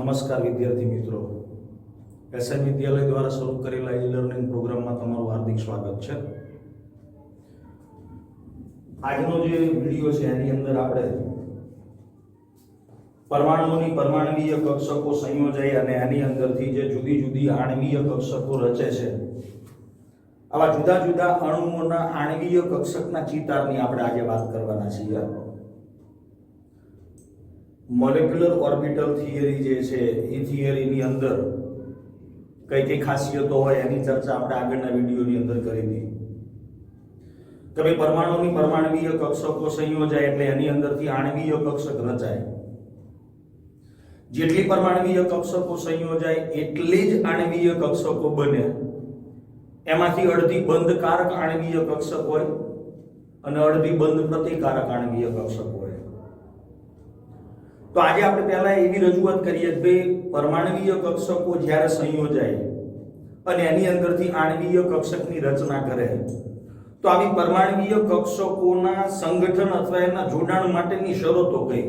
નમસ્કાર વિદ્યાર્થી મિત્રો, એસએન વિદ્યાલય દ્વારા શરૂ કરેલા ઈ લર્નિંગ પ્રોગ્રામમાં તમારું હાર્દિક સ્વાગત છે। આજનો જે વિડિયો છે એની અંદર આપણે પરમાણુઓની પરમાણવીય કક્ષકો સંયોજાય અને એની અંદરથી જે જુદી જુદી આણ્વીય કક્ષકો રચે છે, આવા જુદા જુદા અણુઓના આણ્વીય કક્ષકના ચિતારની આપણે આજે વાત કરવાના છીએ। મોલેક્યુલર ઓર્બિટલ થિયરી જે છે એ થિયરીની અંદર કઈ કઈ ખાસિયતો હોય એની ચર્ચા આપણે આગળના વિડિયોની અંદર કરી હતી કે ભાઈ પરમાણુની પરમાણવીય કક્ષકો સંયોજાય એટલે એની અંદરથી આણ્વીય કક્ષક રચાય। જેટલી પરમાણવીય કક્ષકો સંયોજાય એટલી જ આણ્વીય કક્ષકો બને। એમાંથી અડધી બંધકારક આણ્વીય કક્ષક હોય અને અડધી બંધ પ્રતિકારક આણ્વીય કક્ષક હોય। તો આજે આપણે પહેલા એવી રજૂઆત કરીએ કે ભાઈ પરમાણવીય કક્ષકો જ્યારે સંયોજાય અને એની અંદરથી આણ્વીય કક્ષકની રચના કરે તો આવી પરમાણવીય કક્ષકોના સંગઠન અથવા એના જોડાણ માટેની શરતો કઈ?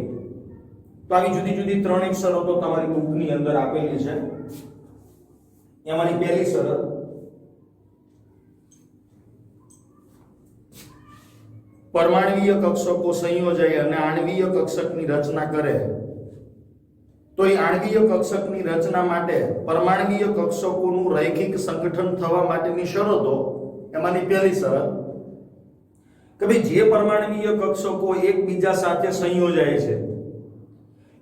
તો આવી જુદી જુદી ત્રણ શરતો તમારી બુકની અંદર આપેલી છે। એમાંની પહેલી શરત, પરમાણવીય કક્ષકો સંયોજાય અને આણ્વીય કક્ષકની રચના કરે તો એ આણ્વીય કક્ષકની રચના માટે પરમાણવીય કક્ષકોનું રૈખિક સંગઠન થવા માટેની શરતો, એમાંની પહેલી શરત કે ભાઈ જે પરમાણવીય કક્ષકો એકબીજા સાથે સંયોજાય છે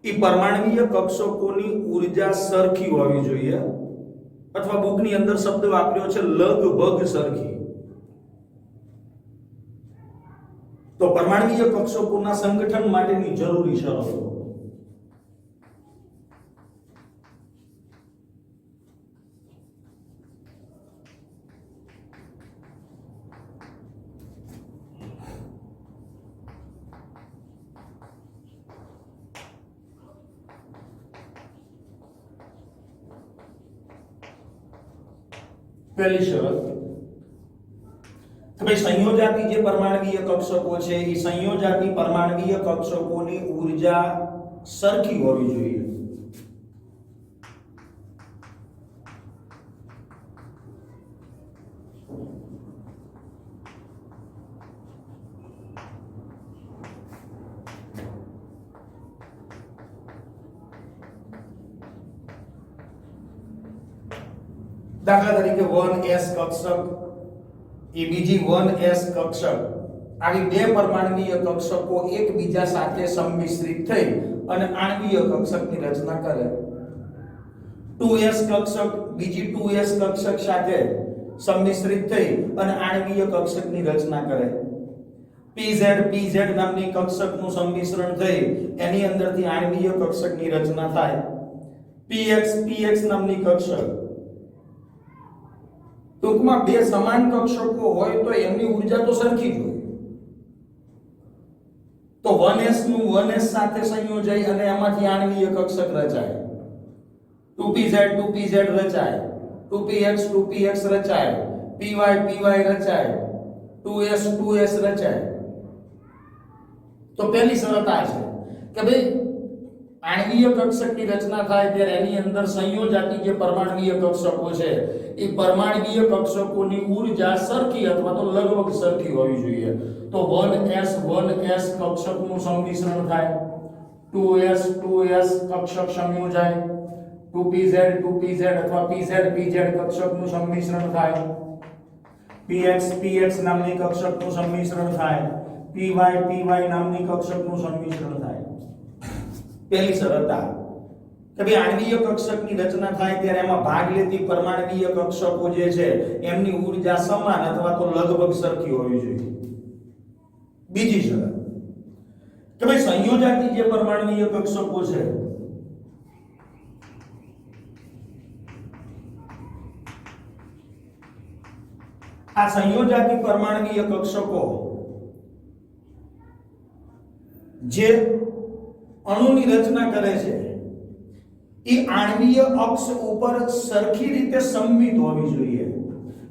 એ પરમાણવીય કક્ષકોની ઊર્જા સરખી હોવી જોઈએ, અથવા બુકની અંદર શબ્દ વાપર્યો છે લગભગ સરખી। તો પરમાણવીય કક્ષકોના સંગઠન માટેની જરૂરી શરતો, પહેલી શરત કે ભાઈ સંયોજાતી જે પરમાણવીય કક્ષકો છે એ સંયોજાતી પરમાણવીય કક્ષકોની ઊર્જા સરખી હોવી જોઈએ। દાખલા તરીકે 1s કક્ષક એ બીજી 1s કક્ષક, આવી બે પરમાણવીય કક્ષકો એકબીજા સાથે સંમિશ્રિત થઈ અને આણ્વીય કક્ષકની રચના કરે। 2s કક્ષક બીજી 2s કક્ષક સાથે સંમિશ્રિત થઈ અને આણ્વીય કક્ષકની રચના કરે। pz નામની કક્ષકનું સંમિશ્રણ થઈ એની અંદરથી આણ્વીય કક્ષકની રચના થાય। px નામની કક્ષક, ટૂંકમાં બે સમાન કક્ષકો હોય તો એમની ઊર્જા તો સરખી જ હોય। તો 1s નું 1s સાથે સંયોજાય અને એમાંથી આણ્વીય કક્ષક રચાય। 2pz રચાય, 2px રચાય, py રચાય, 2s રચાય। તો પહેલી શરત આ છે કે ભાઈ આણ્વીય કક્ષકની રચના થાય ત્યારે એની અંદર સંયોજાતી જે પરમાણવીય કક્ષકો છે એ પરમાણવીય કક્ષકોની ઊર્જા સરખી અથવા તો લગભગ સરખી હોવી જોઈએ। તો 1s કક્ષકનું સંમિશ્રણ થાય, 2s કક્ષક સંયોજાય, 2pz અથવા pz કક્ષકનું સંમિશ્રણ થાય, px નામની કક્ષકનું સંમિશ્રણ થાય, py નામની કક્ષકનું સંમિશ્રણ થાય। પહેલી શરત આ કે ભાઈ આણ્વીય કક્ષકની રચના થાય ત્યારે એમાં ભાગ લેતી પરમાણવીય કક્ષકો જે છે એમની ઊર્જા સમાન અથવા તો લગભગ સરખી હોવી જોઈએ। બીજી શરત કે ભાઈ સંયોજાતી જે પરમાણવીય કક્ષકો છે આ સંયોજાતી પરમાણવીય કક્ષકો જે અણુની રચના કરે છે એ આણ્વીય અક્ષ ઉપર સરખી રીતે સંમિત હોવી જોઈએ।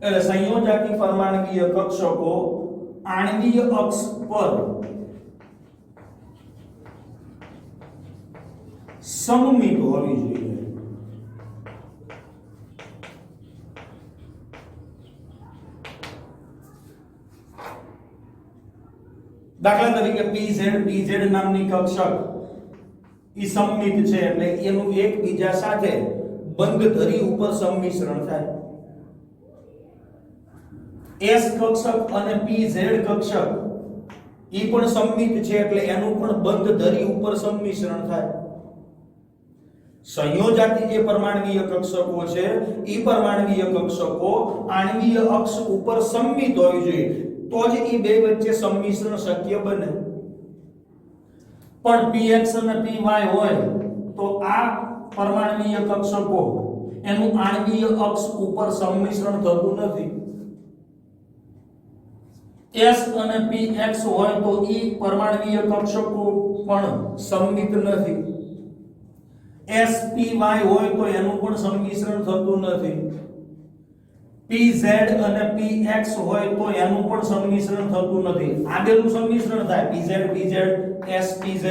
એટલે સંયોજાતી પરમાણવીય કક્ષકો આણ્વીય અક્ષ પર સમમિત હોવી જોઈએ। દાખલા તરીકે pz નામની કક્ષક ઈ સમમિત છે એટલે એનું એકબીજા સાથે બંધ ધરી ઉપર સંમિશ્રણ થાય. s કક્ષક અને pz કક્ષક ઈ પણ સમમિત છે એટલે એનું પણ બંધ ધરી ઉપર સંમિશ્રણ થાય. સંયોજાતી જે પરમાણવીય કક્ષકો છે ઈ પરમાણવીય કક્ષકો આણવીય અક્ષ ઉપર સમમિત હોવી જોઈએ તો જ ઈ બે વચ્ચે સંમિશ્રણ શક્ય બને. પણ px અને py હોય તો આ પરમાણવીય કક્ષકો એનું આણવીય અક્ષ ઉપર સંમિશ્રણ થતું નથી. s અને px હોય તો ઈ પરમાણવીય કક્ષકો પણ સમમિત નથી. s py હોય તો એનું પણ સંમિશ્રણ થતું નથી. pz અને px હોય તો એનું પણ સંમિશ્રણ થતું નથી. આ બેનું સંમિશ્રણ થાય pz pz s pz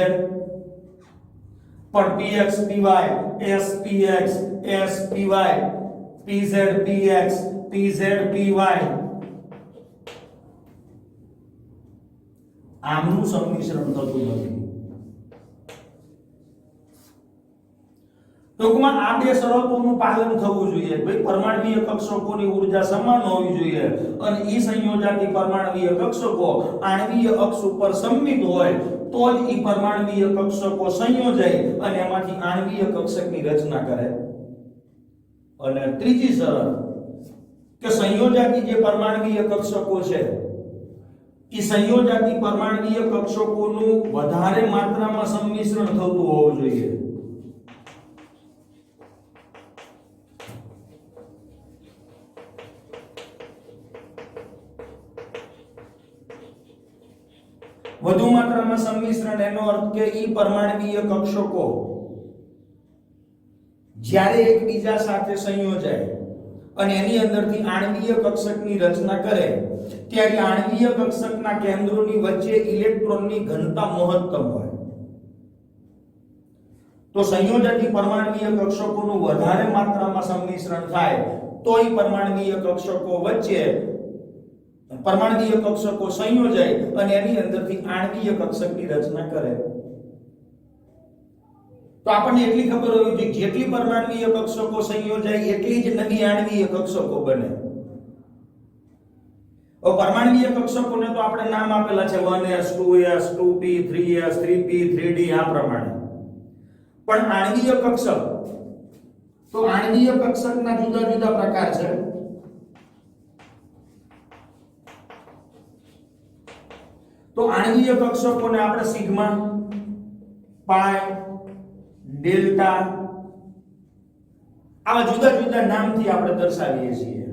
પણ px py s px s py pz px pz py આમનું સંમિશ્રણ થતું નથી. ટૂંકમાં આ બે શરતોનું પાલન થવું જોઈએ. ભાઈ પરમાણવીય કક્ષકોની ઊર્જા સમાન હોવી જોઈએ અને ઈ સંયોજાતી પરમાણવીય કક્ષકો આણવીય અક્ષ ઉપર સમમિત હોય તો જ ઈ પરમાણવીય કક્ષકો સંયોજાય અને એમાંથી આણવીય કક્ષકની રચના કરે. અને ત્રીજી શરત કે સંયોજાતી જે પરમાણવીય કક્ષકો છે ઈ સંયોજાતી પરમાણવીય કક્ષકોનું વધારે માત્રામાં સંમિશ્રણ થતું હોવું જોઈએ. વધુ માત્રામાં સંમિશ્રણ એનો અર્થ કે ઈ પરમાણવીય કક્ષકો જ્યારે એકબીજા સાથે સંયોજાય અને એની અંદરથી આણવીય કક્ષકની રચના કરે ત્યારે આણવીય કક્ષકના કેન્દ્રોની વચ્ચે ઇલેક્ટ્રોનની ઘનતા મહત્તમ હોય. તો સંયોજાતી પરમાણવીય કક્ષકોનું વધારે માત્રામાં સંમિશ્રણ થાય તો ઈ પરમાણવીય કક્ષકો વચ્ચે પરમાણવીય કક્ષકો સંયોજાય અને એની અંદરથી આણવીય કક્ષકની રચના કરે. તો આપણને એટલી ખબર હોવી જોઈએ જેટલી પરમાણવીય કક્ષકો સંયોજાય એટલી જ નવી આણવીય કક્ષકો બને. પરમાણવીય કક્ષકોને તો આપણે નામ આપેલા છે 1s 2s 2p 3s 3p 3d આ પ્રમાણે. પણ આણવીય કક્ષક તો આણવીય કક્ષકના જુદા જુદા પ્રકાર છે. તો આણવીય કક્ષકોને આપણે સિગ્મા પાઈ ડેલ્ટા આવા જુદા જુદા નામથી આપણે દર્શાવીએ છીએ.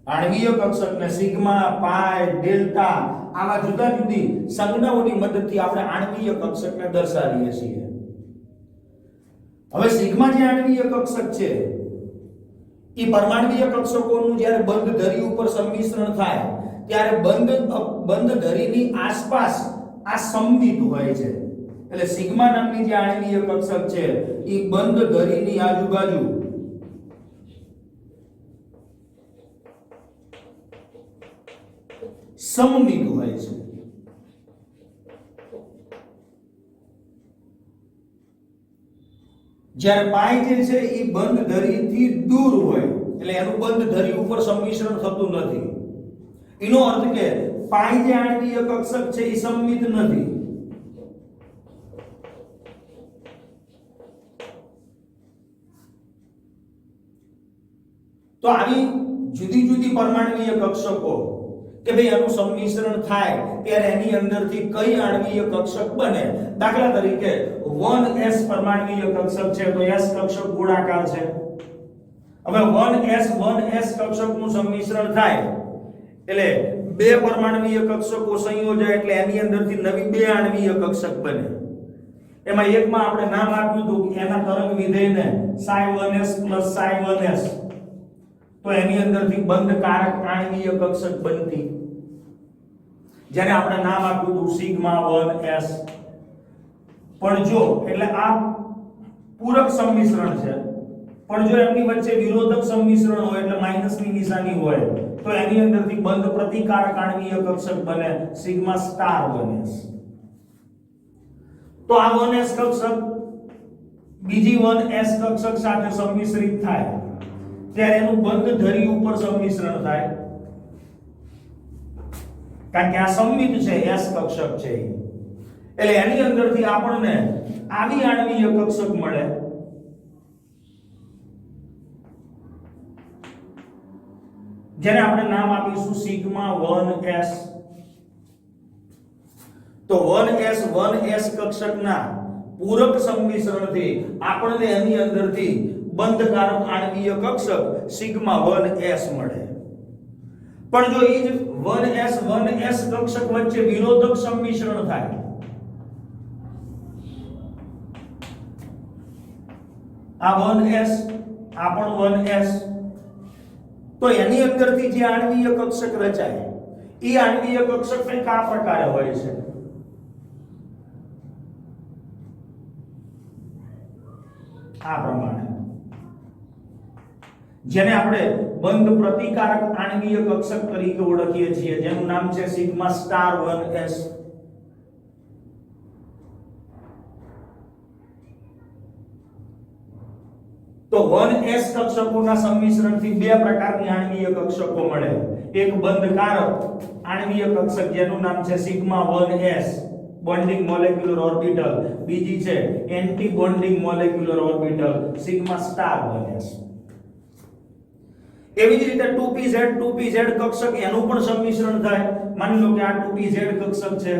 આણવીય કક્ષકને સિગ્મા પાઈ ડેલ્ટા આવા જુદા જુદી સંજ્ઞાઓની મદદથી આપણે આણવીય કક્ષકને દર્શાવીએ છીએ. હવે સિગ્મા જે આણવીય કક્ષક છે એ પરમાણવીય કક્ષકોનું જ્યારે બંધ ધરી ઉપર સંમિશ્રણ થાય ત્યારે બંધ ધરીની આસપાસ આ સમમિત હોય છે. એટલે સિગ્મા નામની જે આણવીય કક્ષક છે એ બંધ ધરીની આજુબાજુ સમમિત હોય છે. જ્યારે પાઈ જે છે એ બંધ ધરીથી દૂર હોય એટલે એનું બંધ ધરી ઉપર સંમિશ્રણ થતું નથી. એનો અર્થ કે પાઈ જે આણવીય કક્ષક છે એ સમમિત નથી. તો આવી જુદી જુદી પરમાણવીય કક્ષકો કે ભાઈ આનું સંમિશ્રણ થાય ત્યારે એની અંદરથી કઈ આણવીય કક્ષક બને. દાખલા તરીકે 1s પરમાણવીય કક્ષક છે તો s કક્ષક ગોળાકાર છે. હવે 1s કક્ષકનું સંમિશ્રણ થાય એટલે બે પરમાણવીય કક્ષકો સંયોજાય એટલે એની અંદરથી નવી બે આણવીય કક્ષક બને. એમાં એકમાં આપણે નામ આપ્યું હતું કે એના તરંગ વિધેયને psi1s psi1s તો એની અંદરથી બંધ કારક આણવીય કક્ષક બનતી. જ્યારે આપણે નામ આપ્યું હતું સિગ્મા 1s. પણ જો એટલે આ પૂરક સંમિશ્રણ છે પણ જો એમની વચ્ચે વિરોધક સંમિશ્રણ હોય એટલે માઈનસની નિશાની હોય તો એની અંદરથી બંધ પ્રતિકારક આણ્વીય કક્ષક બને સિગ્મા સ્ટાર 1s. તો આ 1s કક્ષક બીજી 1s કક્ષક સાથે સંમિશ્રિત થાય ત્યારે એનું બંધ ધરી ઉપર સંમિશ્રણ થાય, કારણ કે આ સંમિત છે s કક્ષક છે એટલે એની અંદરથી આપણને આવી આણ્વીય કક્ષક મળે જેને આપણે નામ આપીશું સિગ્મા 1s. તો 1s કક્ષકના પૂરક સંમિશ્રણથી આપણને એની અંદરથી બંધકારક આણ્વીય કક્ષક સિગ્મા 1s મળે. પણ જો ઈ જ 1s કક્ષક વચ્ચે વિરોધક સંમિશ્રણ થાય આ 1s આ પણ 1s તો એની અંદરથી જે આણ્વીય કક્ષક રચાય એ આણ્વીય કક્ષક કંઈક આ પ્રકારે હોય છે. આ પ્રમાણે જેને આપણે બંધ પ્રતિકારક આણ્વીય કક્ષક તરીકે ઓળખીએ છીએ જેનું નામ છે સિગ્મા સ્ટાર 1s. તો 1s કક્ષકોના સંમિશ્રણથી બે પ્રકારની આણ્વીય કક્ષકો મળે. એક બંધકારક આણ્વીય કક્ષક જેનું નામ છે sigma 1s bonding molecular orbital, બીજી છે anti bonding molecular orbital sigma star 1s. એવી જ રીતે 2pz કક્ષક એનું પણ સંમિશ્રણ થાય. માની લો કે આ 2pz કક્ષક છે.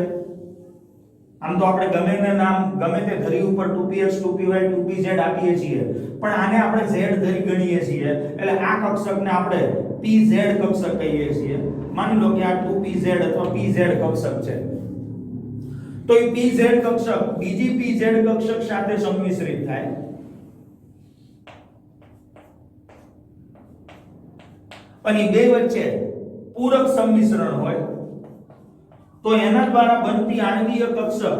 આમ તો આપણે ગમે તે નામ ગમે તે ધરી ઉપર 2px 2py 2pz આપીએ છીએ પણ આને આપણે z ધરી ગણીએ છીએ એટલે આ કક્ષકને આપણે pz કક્ષક કહીએ છીએ. માની લો કે આ 2pz અથવા pz કક્ષક છે તો એ pz કક્ષક બીજી pz કક્ષક સાથે સંમિશ્રિત થાય અને બે વચ્ચે પૂરક સંમિશ્રણ હોય તો એના દ્વારા બનતી આણ્વીય કક્ષક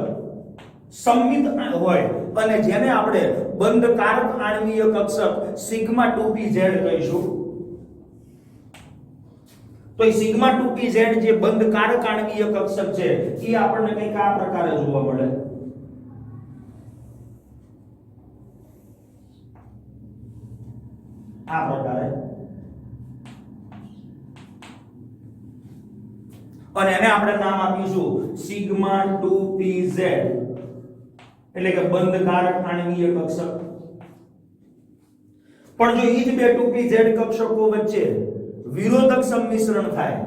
સંમિત હોય અને જેને આપણે બંધકારક આણ્વીય કક્ષક સિગ્મા 2pz કહીશું. તો એ સિગ્મા 2pz જે બંધકારક આણ્વીય કક્ષક છે એ આપણને કંઈક આ પ્રકારે જોવા મળે. આ પ્રકારે અને એને આપણે નામ આપીશું સિગ્મા 2pz એટલે કે બંધકારક આણ્વીય કક્ષક. પણ જો ઈ જ બે 2pz કક્ષકો વચ્ચે વિરોધક સંમિશ્રણ થાય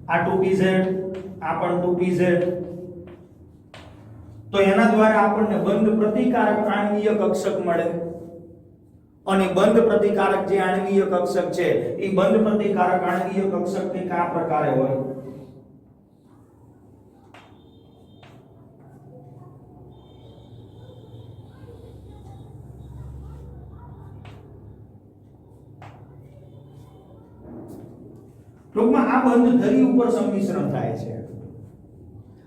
આ 2pz આ પણ 2pz તો એના દ્વારા આપણને બંધ પ્રતિકારક આણ્વીય કક્ષક મળે અને બંધ પ્રતિકારક જે આણ્વીય કક્ષક છે એ બંધ પ્રતિકારક આણ્વીય કક્ષક કંઈક આ પ્રકારે હોય. ટૂંકમાં આ બંધ ધરી ઉપર સંમિશ્રણ થાય છે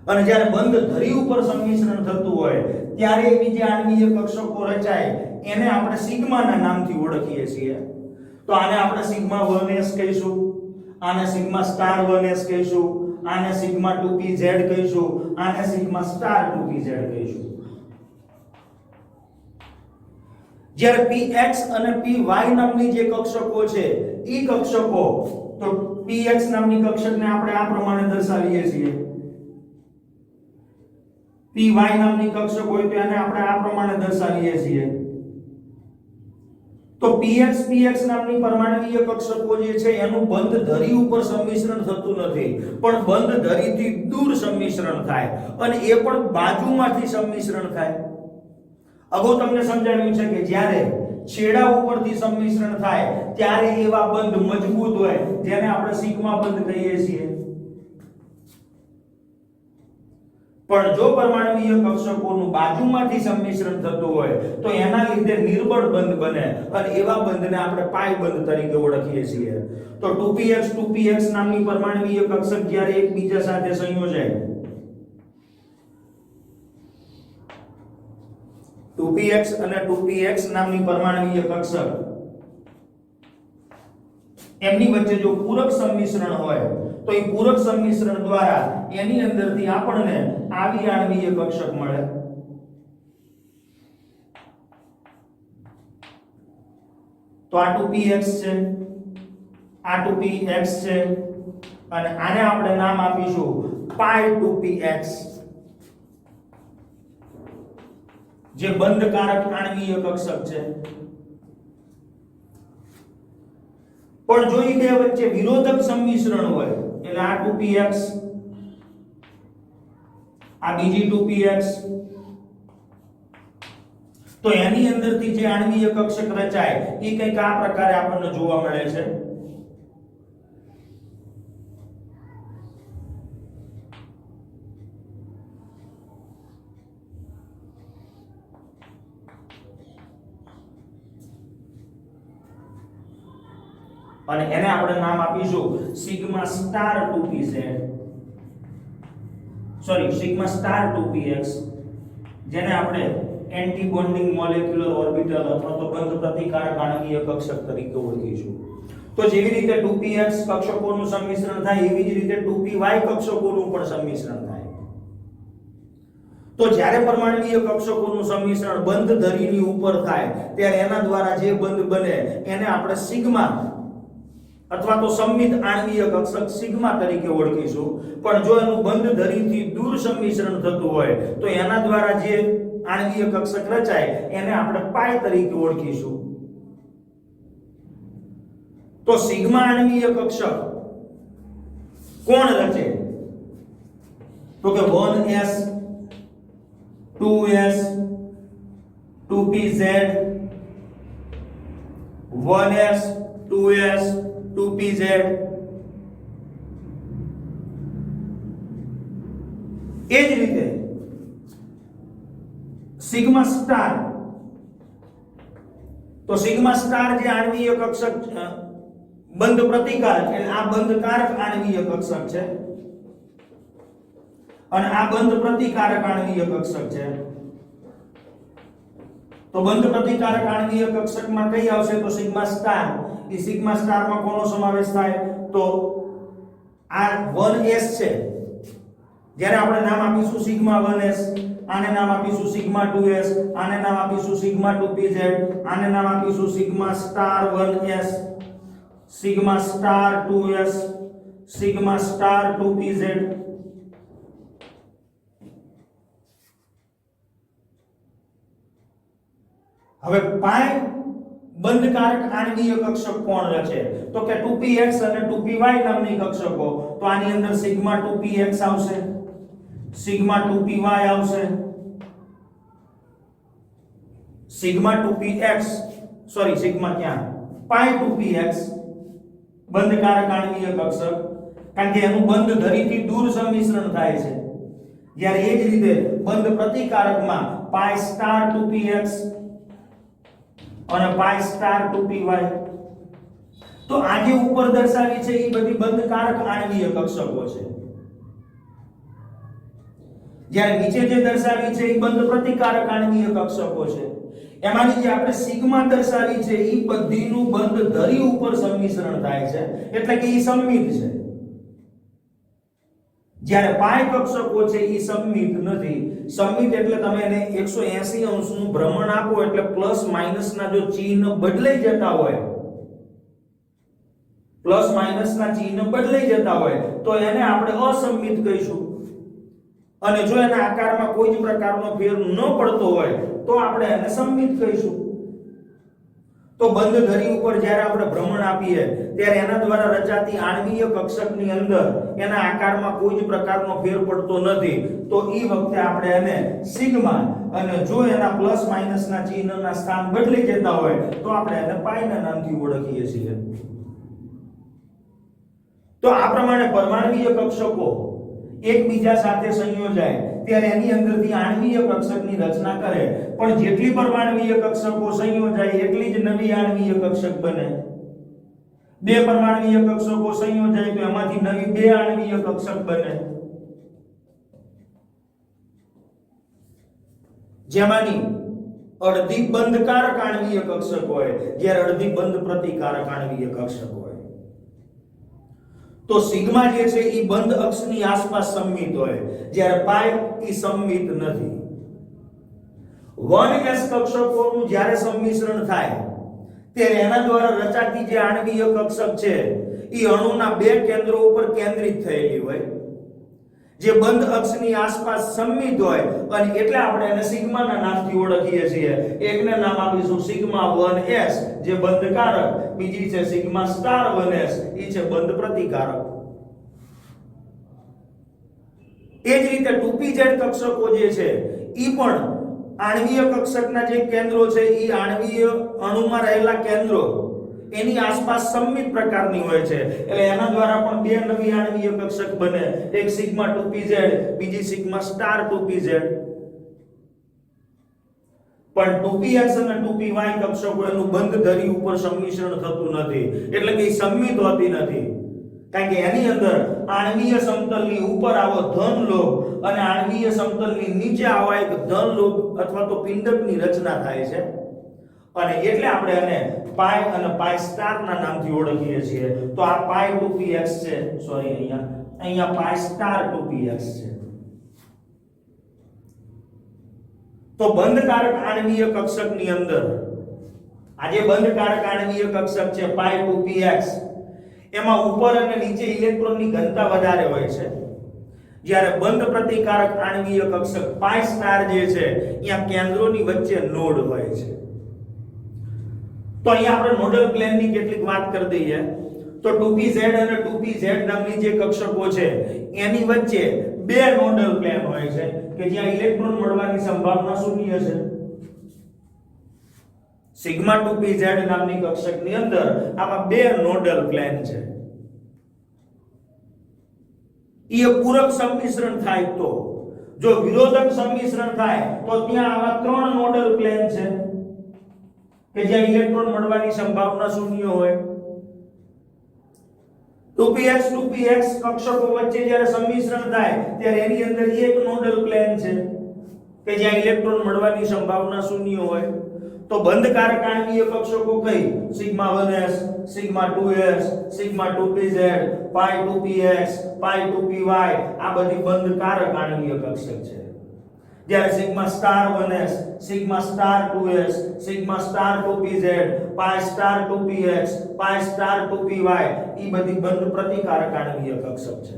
અને જ્યારે બંધ ધરી ઉપર સંમિશ્રણ થતું હોય ત્યારે એવી જે આણ્વીય કક્ષકો રચાય એને આપણે સિગ્માના નામથી ઓળખીએ છીએ. તો આને આપણે સિગ્મા 1s કહીશું, આને સિગ્મા સ્ટાર 1s કહીશું, આને સિગ્મા 2pz કહીશું, આને સિગ્મા સ્ટાર 2pz કહીશું. જ્યારે px અને py નામની જે કક્ષકો છે ઈ કક્ષકો તો px નામની કક્ષકને આપણે આ પ્રમાણે દર્શાવીએ છીએ. py નામની કક્ષક હોય તો એને આપણે આ પ્રમાણે દર્શાવીએ છીએ. તો px નામની પરમાણ્વીય કક્ષકો જે છે એનું બંધ ધરી ઉપર સંમિશ્રણ થતું નથી પણ બંધ ધરીથી દૂર સંમિશ્રણ થાય અને એ પણ બાજુમાંથી સંમિશ્રણ થાય. અગાઉ તમને સમજાવ્યું છે કે જ્યારે છેડા ઉપરથી સંમિશ્રણ થાય ત્યારે એવા બંધ મજબૂત હોય જેને આપણે સિગ્મા બંધ કહીએ છીએ. પણ જો પરમાણુય કક્ષકોનું બાજુમાંથી સંમિશ્રણ થતું હોય તો એના લીધે નિર્બળ બંધ બને અને એવા બંધને આપણે પાઈ બંધ તરીકે ઓળખીએ છીએ. તો 2px નામની પરમાણુય કક્ષક જ્યારે એકબીજા સાથે સંયોજાય 2px અને 2px નામની પરમાણુય કક્ષક એમની વચ્ચે જો પૂરક સંમિશ્રણ હોય તો એ પૂરક સંમિશ્રણ દ્વારા એની અંદરથી આપણને આવી આણ્વીય કક્ષક મળે. તો આ 2px છે, આ 2px છે અને આને આપણે નામ આપીશું પાઈ 2px, જે બંધકારક આણ્વીય કક્ષક છે. પણ જો ઈ બે વચ્ચે વિરોધક સંમિશ્રણ હોય એટલે આ 2px આ બીજી 2px તો એની અંદરથી જે આણ્વીય કક્ષક રચાય એ કંઈક આ પ્રકારે આપણને જોવા મળે છે. અને એને આપણે નામ આપીશું sigma star 2pz, sorry sigma star 2px, જેને આપણે એન્ટી બોન્ડિંગ મોલેક્યુલર ઓર્બિટલ અથવા તો બંધ પ્રતિકારક આણ્વીય કક્ષક તરીકે ઓળખીશું. તો જેવી રીતે 2px કક્ષકોનું સંમિશ્રણ થાય એવી જ રીતે 2py કક્ષકોનું પણ સંમિશ્રણ થાય. તો જ્યારે પરમાણુય કક્ષકોનું સંમિશ્રણ બંધ ધરીની ઉપર થાય ત્યારે એના દ્વારા જે બંધ બને એને આપણે સિગ્મા અથવા તો સંમિત આણ્વીય કક્ષક સિગ્મા તરીકે ઓળખીશું. પણ જો એનું બંધ ધરીથી દૂર સંમિશ્રણ થતું હોય તો એના દ્વારા જે આણ્વીય કક્ષક રચાય એને આપણે પાઈ તરીકે ઓળખીશું. તો સિગ્મા આણ્વીય કક્ષક કોણ રચે? તો કે 1s 2s 2pz 1s 2s 2pz. એ જ રીતે સિગ્મા સ્ટાર, તો સિગ્મા સ્ટાર જે આણ્વીય કક્ષક બંધ પ્રતિકારક એટલે આ બંધકારક આણ્વીય કક્ષક છે અને આ બંધ પ્રતિકારક આણ્વીય કક્ષક છે. તો બંધ પ્રતિકારક આણ્વીય કક્ષકમાં કઈ આવશે? તો સિગ્મા સ્ટાર. એ સિગ્મા સ્ટારમાં કોનો સમાવેશ થાય? તો આ 1s છે, જ્યારે આપણે નામ આપીશું સિગ્મા 1s, આને નામ આપીશું સિગ્મા 2s, આને નામ આપીશું સિગ્મા 2pz, આને નામ આપીશું sigma star 1s, sigma star 2s, sigma star 2pz. હવે પાઈ બંધકારક આણ્વીય કક્ષક કોણ રચે? તો કે 2px અને 2py નામની કક્ષકો. તો આની અંદર સિગ્મા 2px આવશે, સિગ્મા 2py આવશે, સિગ્મા 2px, સોરી સિગ્મા ક્યાં, પાઈ 2px બંધકારક આણ્વીય કક્ષક, કારણ કે એનું બંધ ધરીથી દૂર સંમિશ્રણ થાય છે. જ્યારે એ જ રીતે બંધ પ્રતિકારકમાં પાઈ સ્ટાર 2px અને પાઈ સ્ટાર 2py. તો આ જે ઉપર દર્શાવી છે એ બધી બંધકારક આણ્વીય કક્ષકો છે, જ્યારે નીચે જે દર્શાવી છે એ બંધ પ્રતિકારક આણ્વીય કક્ષકો છે. એમાંની જે આપણે સિગ્મા દર્શાવી છે એ બધીનું બંધ ધરી ઉપર સંમિશ્રણ થાય છે એટલે કે એ સંમિત છે. જ્યારે પાઈ કક્ષકો છે એ સંમિત નથી. સંમિત એટલે તમે એને 180 અંશનું ભ્રમણ આપો એટલે પ્લસ માઈનસ ના જો ચિહ્ન બદલાઈ જતા હોય, પ્લસ માઈનસ ના ચિહ્ન બદલાઈ જતા હોય તો એને આપણે અસંમિત કહીશું. અને જો એના આકારમાં કોઈ જ પ્રકારનો ફેર ન પડતો હોય તો આપણે એને સંમિત કહીશું. તો બંધ ધરી ઉપર જ્યારે આપણે ભ્રમણ આપીએ ત્યારે એના દ્વારા રચાતી આણ્વીય કક્ષકની અંદર એના આકારમાં કોઈ જ પ્રકારનો ફેર પડતો નથી તો એ વખતે આપણે એને સિગ્મા, અને જો એના પ્લસ માઈનસ ના ચિહ્નના સ્થાન બદલી જતા હોય તો આપણે એને પાઈ ના નામથી ઓળખીએ છીએ. તો આ પ્રમાણે પરમાણ્વીય કક્ષકો એકબીજા સાથે સંયોજાય ત્યારે એની અંદરથી આણ્વીય કક્ષકની રચના કરે, પણ જેટલી પરમાણ્વીય કક્ષકો સંયોજાય એટલી જ નવી આણ્વીય કક્ષક બને. બે પરમાણ્વીય કક્ષકો સંયોજાય તો એમાંથી નવી બે આણ્વીય કક્ષક બને, જેમાંની અડધી બંધકારક આણ્વીય કક્ષક હોય જ્યારે અડધી બંધ પ્રતિકારક આણ્વીય કક્ષક હોય. તો સિગ્મા જે છે એ બંધ અક્ષની આસપાસ સંમિત હોય જ્યારે પાઈ એ સંમિત નથી. 1s કક્ષકોનું જ્યારે સંમિશ્રણ થાય ત્યારે એના દ્વારા રચાતી જે આણ્વીય કક્ષક છે એ અણુના બે કેન્દ્રો ઉપર કેન્દ્રિત થયેલી હોય, જે બંધ અક્ષની આસપાસ સંમિત હોય, અને એટલે આપણે એને સિગ્માના નામથી ઓળખીએ છીએ. એકને નામ આપીશું સિગ્મા 1s જે બંધકારક, બીજી છે સિગ્મા સ્ટાર 1s એ છે બંધ પ્રતિકારક. એ જ રીતે 2pz કક્ષકો જે છે એ પણ આણ્વીય કક્ષકના જે કેન્દ્રો છે એ આણ્વીય અણુમાં રહેલા કેન્દ્રો એની આસપાસ સંમિત પ્રકારની હોય છે, એટલે એના દ્વારા પણ બે નવી આણ્વીય કક્ષક બને, એક સિગ્મા 2pz બીજી સિગ્મા સ્ટાર 2pz. પણ 2px અને 2py કક્ષકો એનું બંધ ધરી ઉપર સંમિશ્રણ થતું નથી, એટલે કે સંમિત હોતી નથી, કારણ કે એની અંદર આણ્વીય સમતલની ઉપર આવો ધન લોભ અને આણ્વીય સમતલની નીચે આવો એક ધન લોભ અથવા તો પિંડકની રચના થાય છે, અને એટલે આપણે એને પાઈ અને પાઈ સ્ટાર ના નામથી ઓળખીએ છીએ. તો આ પાઈ 2px છે, સોરી અહીંયા પાઈ સ્ટાર 2px છે. તો બંધકારક આણ્વીય કક્ષકની અંદર આ જે બંધકારક આણ્વીય કક્ષક છે પાઈ 2px, એમાં ઉપર અને નીચે ઇલેક્ટ્રોનની ઘનતા વધારે હોય છે, જ્યારે બંધ પ્રતિકારક આણ્વીય કક્ષક પાઈ સ્ટાર જે છે અહીંયા કેન્દ્રોની વચ્ચે નોડ હોય છે. તો અહીંયા આપણે નોડલ પ્લેનની કેટલીક વાત કરી દઈએ. તો 2pz અને 2pz નામની જે કક્ષકો છે એની વચ્ચે બે નોડલ પ્લેન હોય છે કે જ્યાં ઇલેક્ટ્રોન મળવાની સંભાવના શૂન્ય છે. સિગ્મા 2pz નામની કક્ષકની અંદર આમાં બે નોડલ પ્લેન છે. એ પૂરક સંમિશ્રણ થાય તો, જો વિરોધક સંમિશ્રણ થાય તો ત્યાં આવા ત્રણ નોડલ પ્લેન છે કે જ્યાં ઇલેક્ટ્રોન મળવાની સંભાવના શૂન્ય હોય. 2px કક્ષકો વચ્ચે જ્યારે સંમિશ્રણ થાય ત્યારે એની અંદર એક નોડલ પ્લેન છે કે જ્યાં ઇલેક્ટ્રોન મળવાની સંભાવના શૂન્ય હોય. તો બંધકારક આણ્વીય કક્ષકો કઈ? Sigma 1s, sigma 2s, sigma 2pz, પાઈ 2px, પાઈ 2py આ બધી બંધકારક આણ્વીય કક્ષક છે. જ્યારે sigma star 1s, sigma star 2s, sigma star 2pz, પાઈ સ્ટાર 2px, પાઈ સ્ટાર 2py ઈ બધી બંધ પ્રતિકારક આણ્વીય કક્ષક છે.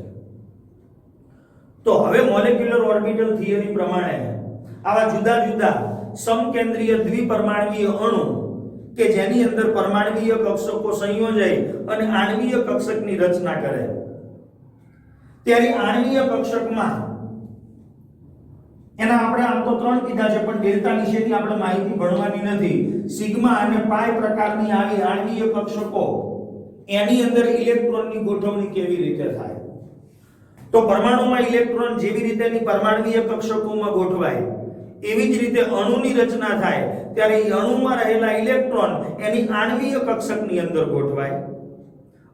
તો હવે મોલેક્યુલર ઓર્બિટલ થિયરી પ્રમાણે આવા જુદા જુદા સમકેન્દ્રીય દ્વિપરમાણ્વીય અણુ કે જેની અંદર પરમાણ્વીય કક્ષકો સંયોજાય અને આણ્વીય કક્ષકની રચના કરે, ત્યારે આણ્વીય કક્ષકમાં એના આપણે આમ તો ત્રણ કીધા છે, પણ ડેલ્ટા વિશેની આપણે માહિતી ભણવાની નથી. સિગ્મા અને પાઈ પ્રકારની આવી આણ્વીય કક્ષકો એની અંદર ઇલેક્ટ્રોનની ગોઠવણી કેવી રીતે થાય? તો પરમાણુમાં ઇલેક્ટ્રોન જેવી રીતેની પરમાણ્વીય કક્ષકોમાં ગોઠવાય એવી જ રીતે અણુની રચના થાય ત્યારે એ અણુમાં રહેલા ઇલેક્ટ્રોન એની આણ્વીય કક્ષકની અંદર ગોઠવાય,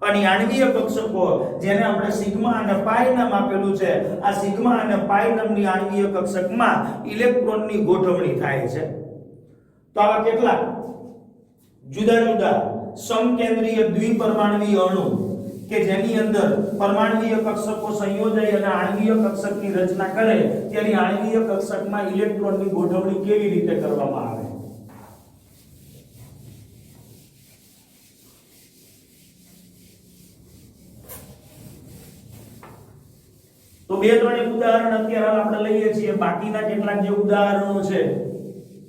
અને આણ્વીય કક્ષકો જેને આપણે સિગ્મા અને પાઈ નામ આપેલું છે, આ સિગ્મા અને પાઈ નામની આણ્વીય કક્ષકમાં ઇલેક્ટ્રોનની ગોઠવણી થાય છે. તો આવા કેટલા જુદા જુદા સમકેન્દ્રીય દ્વિપરમાણ્વીય અણુ કે જેની અંદર પરમાણ્વીય કક્ષકો સંયોજાય અને આણ્વીય કક્ષકની રચના કરે ત્યારે આણ્વીય કક્ષકમાં ઇલેક્ટ્રોનની ગોઠવણી કેવી રીતે કરવામાં આવે? તો બે ત્રણ ઉદાહરણ અત્યારે આપણે લઈએ છીએ. બાકીના કેટલાક જે ઉદાહરણો છે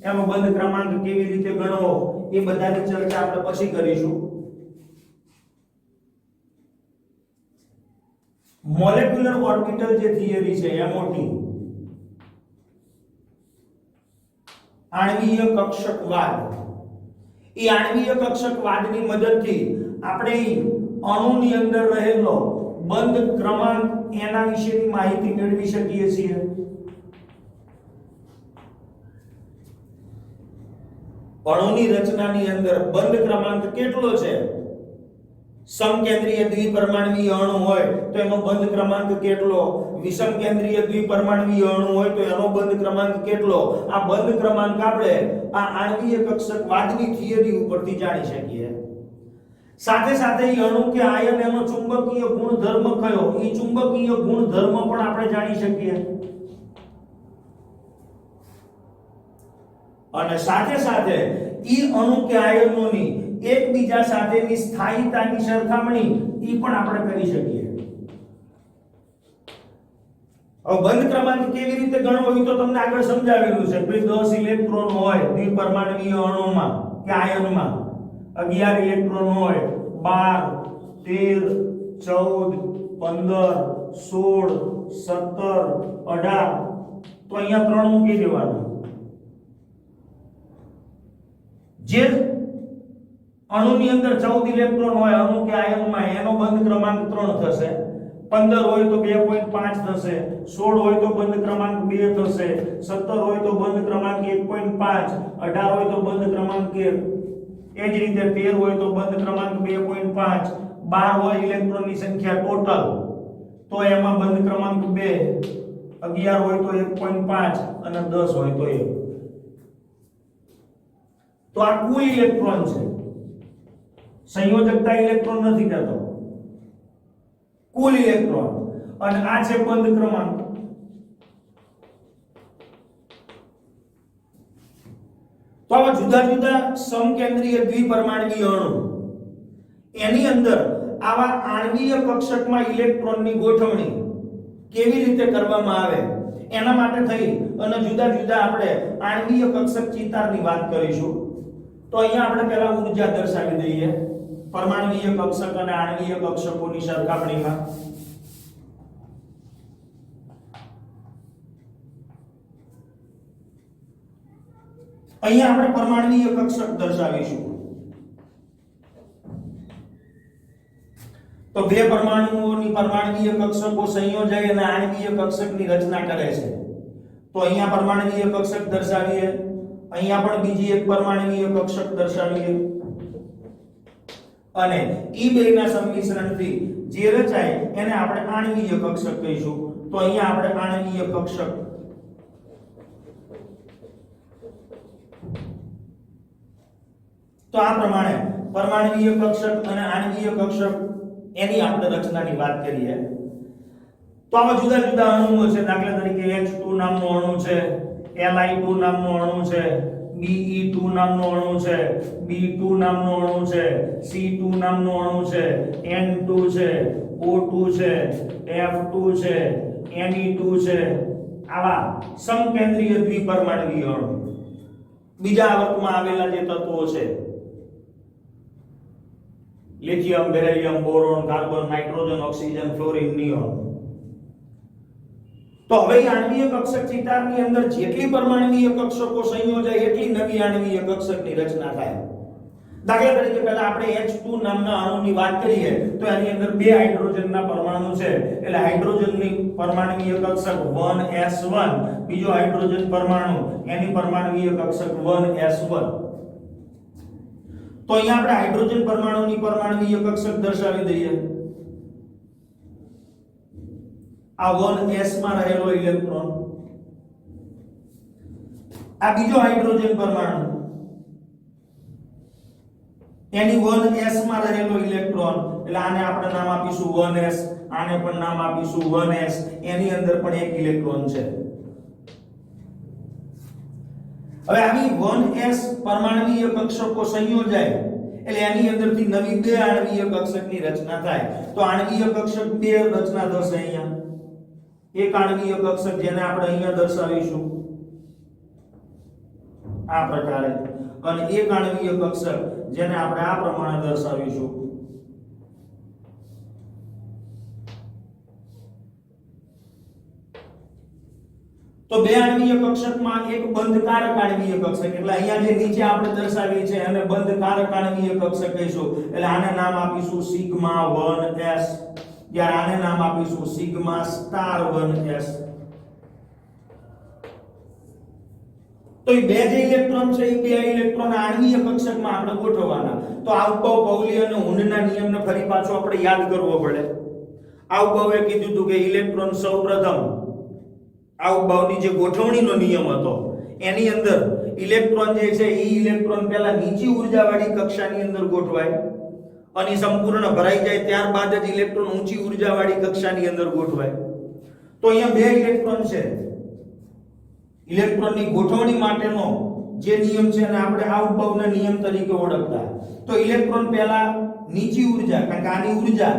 એનો બંધ ક્રમાંક કેવી રીતે ગણવો એ બધાની ચર્ચા આપણે પછી કરીશું. મોલેક્યુલર ઓર્બિટલ જે થિયરી છે MOT, આણ્વીય કક્ષકવાદ, એ આણ્વીય કક્ષકવાદની મદદથી આપણે અણુની અંદર રહેલો બંધ ક્રમાંક એના વિશેની માહિતી મેળવી શકીએ છીએ. અણુની રચનાની અંદર બંધ ક્રમાંક કેટલો છે? સમકેન્દ્રીય દ્વિપરમાણુય અણુ હોય તો એનો બંધ ક્રમાંક કેટલો? વિષમકેન્દ્રીય દ્વિપરમાણુય અણુ હોય તો એનો બંધ ક્રમાંક કેટલો? આ બંધ ક્રમાંક આપણે આ આણ્વીય કક્ષકવાદની થિયરી ઉપરથી જાણી શકીએ. સાથે સાથે એ અણુ કે આયન એનો ચુંબકીય ગુણધર્મ કયો, એ ચુંબકીય ગુણધર્મ પણ આપણે જાણી શકીએ. અને સાથે સાથે ઈ અણુ કે આયનોની એકબીજા સાથેની સ્થાયીતાની સરખામણી ઈ પણ આપણે કરી શકીએ. હવે બંધ ક્રમાંક કેવી રીતે ગણવો એ તો તમને આગળ સમજાવેલું છે. ભાઈ 10 ઇલેક્ટ્રોન હોય દ્વિપરમાણુય અણુમાં કે આયનમાં, 11 ઇલેક્ટ્રોન હોય, 12 13 14 15 16 17 18, તો અહીંયા 3 મૂકી દેવાનું. જે અણુની અંદર 14 ઇલેક્ટ્રોન હોય અણુ કે આયનમાં, એનો બંધ ક્રમાંક 3 થશે. 15 હોય તો 2.5 થશે, 16 હોય તો બંધ ક્રમાંક 2 થશે, 17 હોય તો બંધ ક્રમાંક 1.5, 18 હોય તો બંધ ક્રમાંક 1, એ જ રીતે 13 હોય તો બંધ ક્રમાંક 2.5, 12 હોય ઇલેક્ટ્રોનની સંખ્યા ટોટલ તો એમાં બંધ ક્રમાંક 2, 11 હોય તો 1.5 અને 10 હોય તો 1. તો આ કુલ ઇલેક્ટ્રોન છે. સંયોજકતા ઇલેક્ટ્રોન નથી કહેતો, કુલ ઇલેક્ટ્રોન. અને આ છે બંધ ક્રમાંક. તો આવા જુદા જુદા સમકેન્દ્રીય દ્વિપરમાણુય અણુ એની અંદર આવા આણ્વીય કક્ષકમાં ઇલેક્ટ્રોનની ગોઠવણી કેવી રીતે કરવામાં આવે એના માટે થઈ અને જુદા જુદા આપણે આણ્વીય કક્ષક ચિતારની વાત કરીશું. તો અહીંયા આપણે પહેલા ઊર્જા દર્શાવી દઈએ પરમાણ્વીય કક્ષક અને આણ્વીય કક્ષકોની સરખામણીમાં. અહીંયા આપણે પરમાણ્વીય કક્ષક દર્શાવીશું. તો બે પરમાણુઓની પરમાણ્વીય કક્ષકો સંયોજાય અને આણ્વીય કક્ષકની રચના કરે છે. તો અહીંયા પરમાણ્વીય કક્ષક દર્શાવીએ, અહીંયા પણ બીજી એક પરમાણ્વીય કક્ષક દર્શાવીએ અને ઈ બેના સંમિશ્રણથી જે રચાય એને આપણે આણ્વીય કક્ષક કહીશું. તો અહીંયા આપણે આણ્વીય કક્ષક તો આ પ્રમાણે પરમાણ્વીય કક્ષક અને આણ્વીય કક્ષક એની આપણે રચનાની વાત કરીએ. તો આવા જુદા જુદા અણુઓ છે. દાખલા તરીકે H2 નામનો અણુ છે, Li2 નામનો અણુ છે, Be2 નામનો અણુ છે, B2 નામનો અણુ છે, C2 નામનો અણુ છે, N2 છે, O2 છે, F2 છે, Ne2 છે. આવા સમકેન્દ્રીય દ્વિપરમાણુય અણુ બીજા આવર્તમાં આવેલા જે તત્વો છે lithium, beryllium, boron, carbon, nitrogen, oxygen, fluorine, neon. તો હવે આણ્વીય કક્ષક ચિતારની અંદર જેટલી પરમાણ્વીય કક્ષકો સંયોજાય એટલી નવી આણ્વીય કક્ષકની રચના થાય. દાખલા તરીકે પહેલા આપણે H2 નામના અણુની વાત કરીએ તો એની અંદર બે હાઇડ્રોજનના પરમાણુ છે. એટલે હાઇડ્રોજનની પરમાણ્વીય કક્ષક 1s1, બીજો હાઇડ્રોજન પરમાણુ એની પરમાણ્વીય કક્ષક 1s1. તો અહીંયા આપણે હાઇડ્રોજન પરમાણુની પરમાણ્વીય કક્ષક દર્શાવી દઈએ. આ 1s માં રહેલો ઇલેક્ટ્રોન, આ બીજો હાઇડ્રોજન પરમાણુ એની 1s માં રહેલો ઇલેક્ટ્રોન, એટલે આને આપણે નામ આપીશું 1s, આને પણ નામ આપીશું 1s. એની અંદર પણ એક ઇલેક્ટ્રોન છે. હવે આવી 1s પરમાણ્વીય કક્ષકો સંયોજાય એટલે એની અંદરથી નવી બે આણ્વીય કક્ષકની રચના થાય. તો આણ્વીય કક્ષક બે રચના થશે. અહીંયા એક આણ્વીય કક્ષક જેને આપણે અહીંયા દર્શાવીશું આ પ્રકારે, અને એક આણ્વીય કક્ષક જેને આપણે આ પ્રમાણે દર્શાવીશું. તો બે આણ્વીય કક્ષકમાં એક બંધકારક આણ્વીય કક્ષક, એટલે અહીંયા જે નીચે આપણે દર્શાવી છે એને બંધકારક આણ્વીય કક્ષક કહીશું. એટલે આને નામ આપીશું સિગ્મા 1s. ત્યારે આને નામ આપીશું સિગ્મા સ્ટાર 1s. તો એ બે જે ઇલેક્ટ્રોન છે એ બે ઇલેક્ટ્રોન આણ્વીય કક્ષકમાં આપણે ગોઠવવાના. તો આઉટબાઉ પાઉલી અને હુન્ડના નિયમને ફરી પાછો આપણે યાદ કરવો પડે. આઉટબાઉએ કીધું હતું કે ઇલેક્ટ્રોન સૌપ્રથમ આઉટબાઉની જે ગોઠવણીનો નિયમ હતો એની અંદર ઇલેક્ટ્રોન જે છે એ ઇલેક્ટ્રોન પહેલા નીચી ઉર્જાવાળી કક્ષાની અંદર ગોઠવાય અને સંપૂર્ણ ભરાઈ જાય ત્યારબાદ જ ઇલેક્ટ્રોન ઊંચી ઉર્જાવાળી કક્ષાની અંદર ગોઠવાય. તો અહીંયા બે ઇલેક્ટ્રોન છે. ઇલેક્ટ્રોનની ગોઠવણી માટેનો જે નિયમ છે એને આપણે આઉટબાઉના નિયમ તરીકે ઓળખતા. તો ઇલેક્ટ્રોન પહેલા નીચી ઉર્જા, કારણ કે આની ઉર્જા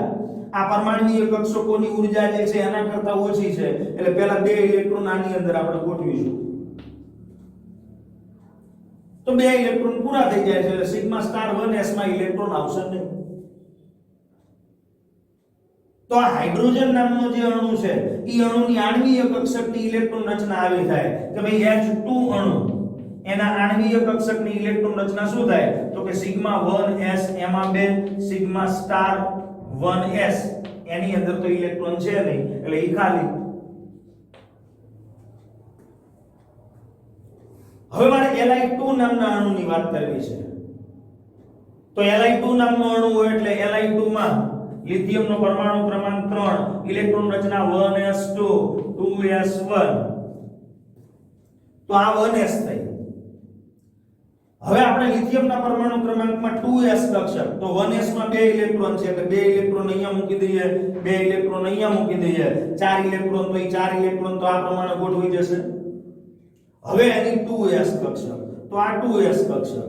આ પરમાણુય કક્ષકોની ઉર્જા જે છે એના કરતા ઓછી છે, એટલે પહેલા બે ઇલેક્ટ્રોન આની અંદર આપણે ગોઠવીશું. તો બે ઇલેક્ટ્રોન પૂરા થઈ જાય છે એટલે સિગ્મા સ્ટાર 1s માં ઇલેક્ટ્રોન આવશે નહીં. તો આ હાઇડ્રોજન નામનો જે અણુ છે એ અણુની આણ્વીય કક્ષકની ઇલેક્ટ્રોન રચના આવી થાય કે ભાઈ H2 અણુ એના આણ્વીય કક્ષકની ઇલેક્ટ્રોન રચના શું થાય તો કે સિગ્મા 1s એમાં બે સિગ્મા સ્ટાર 1s એની અંદર તો ઇલેક્ટ્રોન છે નહીં એટલે એ ખાલી. હવે મારે Li2 નામના અણુની વાત કરવી છે. તો Li2 નામનો અણુ હોય એટલે Li2 માં લિથિયમનો પરમાણુ ક્રમાંક 3 ઇલેક્ટ્રોન રચના 1s2 2s1. તો આ 1s થઈ. હવે આપણે લિથિયમના પરમાણુ ક્રમાંકમાં 2s કક્ષક, તો 1s માં બે ઇલેક્ટ્રોન છે એટલે બે ઇલેક્ટ્રોન અહીંયા મૂકી દઈએ, બે ઇલેક્ટ્રોન અહીંયા મૂકી દઈએ, ચાર ઇલેક્ટ્રોન, તો એ ચાર ઇલેક્ટ્રોન તો આ પ્રમાણે ગોઠવાઈ જશે. હવે એની 2s કક્ષક, તો આ 2s કક્ષક,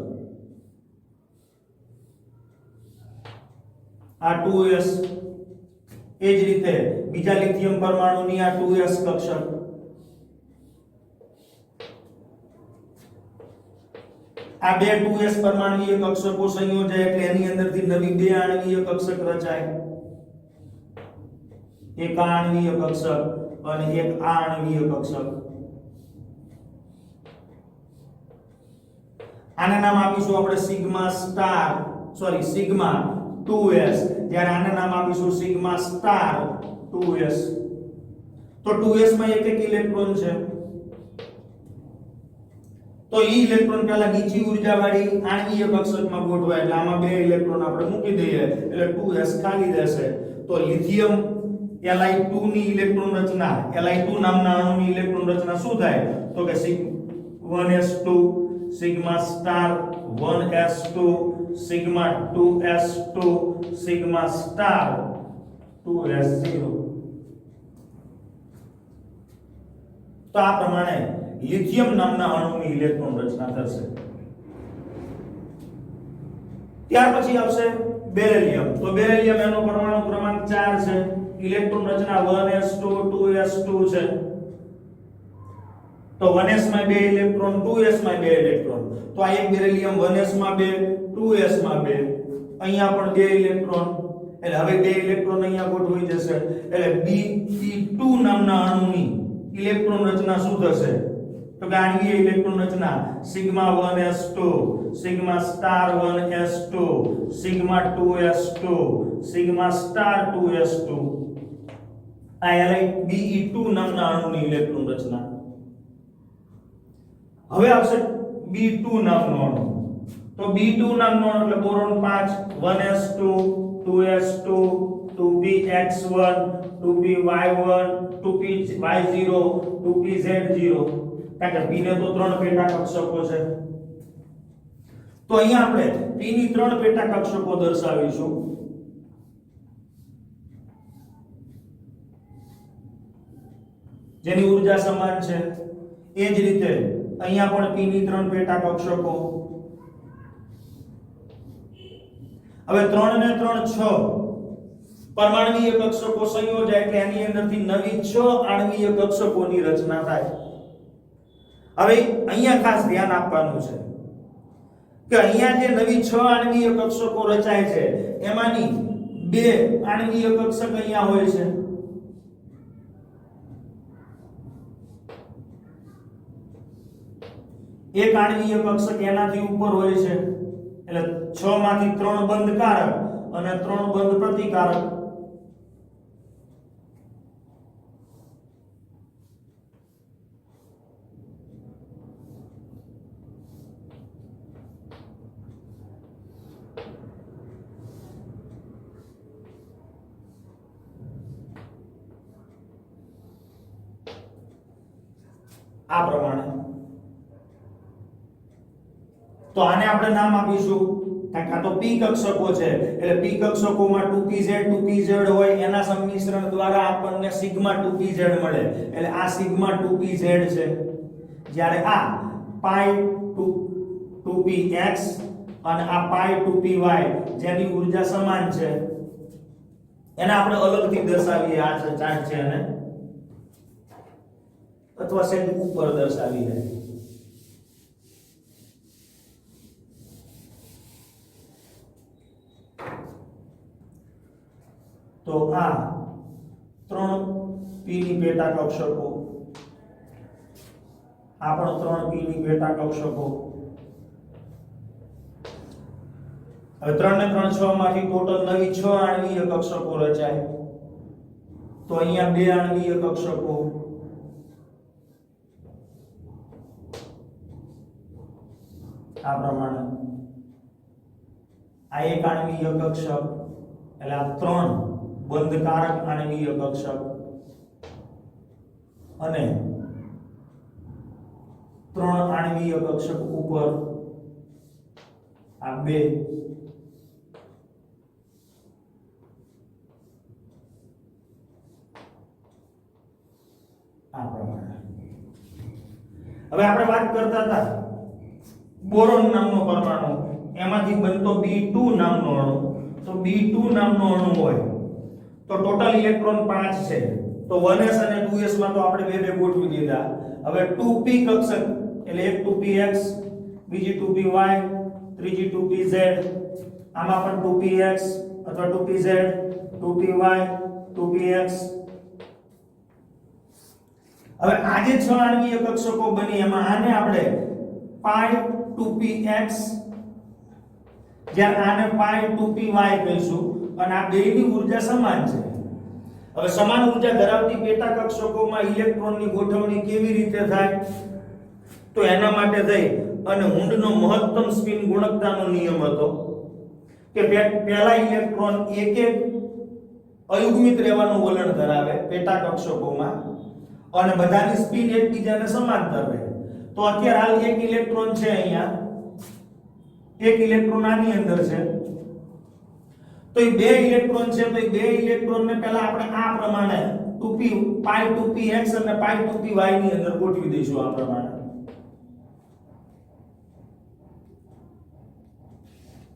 આ 2s. એ જ રીતે બીજા લિથિયમ પરમાણુની આ 2s કક્ષક, આ બે 2s પરમાણુય કક્ષકો સંયોજાય એટલે એની અંદરથી નવી બે આણ્વીય કક્ષક રચાય. એક આણ્વીય કક્ષક અને એક આણ્વીય કક્ષક. આને નામ આપીશું આપણે સિગ્મા સ્ટાર, સિગ્મા 2s. જ્યારે આને નામ આપીશું સિગ્મા સ્ટાર 2s. તો 2s માં એક એક ઇલેક્ટ્રોન છે. તો ઈ ઇલેક્ટ્રોન પહેલા નીચી ઉર્જાવાળી આણ્વીય કક્ષકમાં ગોઠવાય એટલે આમાં બે ઇલેક્ટ્રોન આપણે મૂકી દઈએ એટલે 2s ખાલી રહેશે. તો લિથિયમ Li2 ની ઇલેક્ટ્રોન રચના, Li2 નામના અણુની ઇલેક્ટ્રોન રચના શું થાય તો કે 1s2 sigma star 1s2 sigma 2s2 sigma star 2s0. તો આ પ્રમાણે લિથિયમ નામના અણુની ઇલેક્ટ્રોન રચના થશે. ત્યાર પછી આવશે બેરિલિયમ. તો બેરિલિયમ એનો પરમાણુ ક્રમાંક 4 છે, ઇલેક્ટ્રોન રચના 1s2 2s2 છે. તો 1s માં બે ઇલેક્ટ્રોન, 2s માં બે ઇલેક્ટ્રોન. તો આ એક બેરિલિયમ 1s માં બે, 2s માં બે, અહીંયા પણ બે ઇલેક્ટ્રોન એટલે હવે બે ઇલેક્ટ્રોન અહીંયા ગોઠવાઈ જશે એટલે Be2 નામના અણુની ઇલેક્ટ્રોન રચના શું થશે તો કે આણ્વીય ઇલેક્ટ્રોન રચના sigma 1s2 sigma star 1s2 sigma 2s2 sigma star 2s2. આ Be2 નામના અણુની ઇલેક્ટ્રોન રચના. હવે આવશે B2 નામનો અણુ. તો B2 નામનો અણુ એટલે boron 5 1s2 2s2 2px1 2py1 2py0 2pz0. કારણ કે p ને તો ત્રણ પેટા કક્ષકો છે તો અહીંયા આપણે p ની ત્રણ પેટા કક્ષકો દર્શાવીશું. જેની ઊર્જા સમાન છે. એ જ રીતે અહીંયા પણ p ની ત્રણ પેટા કક્ષકો. હવે 3 ને 3 6 પરમાણ્વીય કક્ષકો સંયોજાય એટલે એની અંદરથી નવી 6 આણ્વીય કક્ષકોની રચના થાય. હવે અહીંયા ખાસ ધ્યાન આપવાનું છે કે અહીંયા જે નવી 6 આણ્વીય કક્ષકો રચાય છે એમાંની 2 આણ્વીય કક્ષક અહીંયા હોય છે. એક આણ્વીય કક્ષક એનાથી ઉપર હોય છે એટલે 6 માંથી 3 બંધકારક અને 3 બંધ પ્રતિકારક. આ પ્રમાણે. તો આને આપણે નામ આપીશું કારણ કે આ તો p કક્ષકો છે એટલે p કક્ષકોમાં 2pz 2pz હોય એના સંમિશ્રણ દ્વારા આપણને સિગ્મા 2pz મળે એટલે આ સિગ્મા 2pz છે. જ્યારે આ પાઈ 2px અને આ પાઈ 2py જેની ઊર્જા સમાન છે એને આપણે અલગથી દર્શાવીએ. આ ચાર્ટ છે અને અથવા સેટ ઉપર દર્શાવીએ. તો આ 3p ની પેટા કક્ષકો, આ પણ 3p ની પેટા કક્ષકો. હવે 3 ને 3 6 માંથી ટોટલ નવી 6 આણ્વીય કક્ષકો રચાય. તો અહીંયા 2 આણ્વીય કક્ષકો, આ પ્રમાણે આ એક આણ્વીય કક્ષક એટલે આ 3 બંધકારક આણ્વીય કક્ષક અને 3 આણ્વીય કક્ષક ઉપર આ 2 આ પ્રમાણે. હવે આપણે વાત કરતા હતા બોરોન નામનો પરમાણુ, એમાંથી બનતો B2 નામનો અણુ. તો B2 નામનો અણુ હોય તો ટોટલ ઇલેક્ટ્રોન 5 છે. તો 1s અને 2s માં તો આપણે બે ગોઠવી દીધા. હવે 2p કક્ષક એટલે એક 2px, બીજી 2py, ત્રીજી 2pz, આમાં પણ 2px અથવા 2pz, 2py, 2px. હવે આ જે 6 આણ્વીય કક્ષકો બની એમાં આને આપણે પાઈ 2px જ્યારે આને પાઈ 2py કહીશું અને આ બેની ઊર્જા સમાન છે. હવે સમાન ઊર્જા ધરાવતી પેટા કક્ષકોમાં ઇલેક્ટ્રોનની ગોઠવણી કેવી રીતે થાય? તો એના માટે થઈ અને હુન્ડનો મહત્તમ સ્પિન ગુણકતાનો નિયમ હતો કે પહેલા ઇલેક્ટ્રોન એક અયુગ્મિત રહેવાનું વલણ ધરાવે પેટા કક્ષકોમાં અને બધાની સ્પિન એકબીજાને સમાંતર રહે. તો અત્યારે હાલ એક ઇલેક્ટ્રોન છે, અહીંયા એક ઇલેક્ટ્રોન આની અંદર છે. તો એ બે ઇલેક્ટ્રોન છે તો એ બે ઇલેક્ટ્રોનને પહેલા આપણે આ પ્રમાણે 2p પાઈ 2px અને પાઈ 2py ની અંદર ગોઠવી દઈશું. આ પ્રમાણે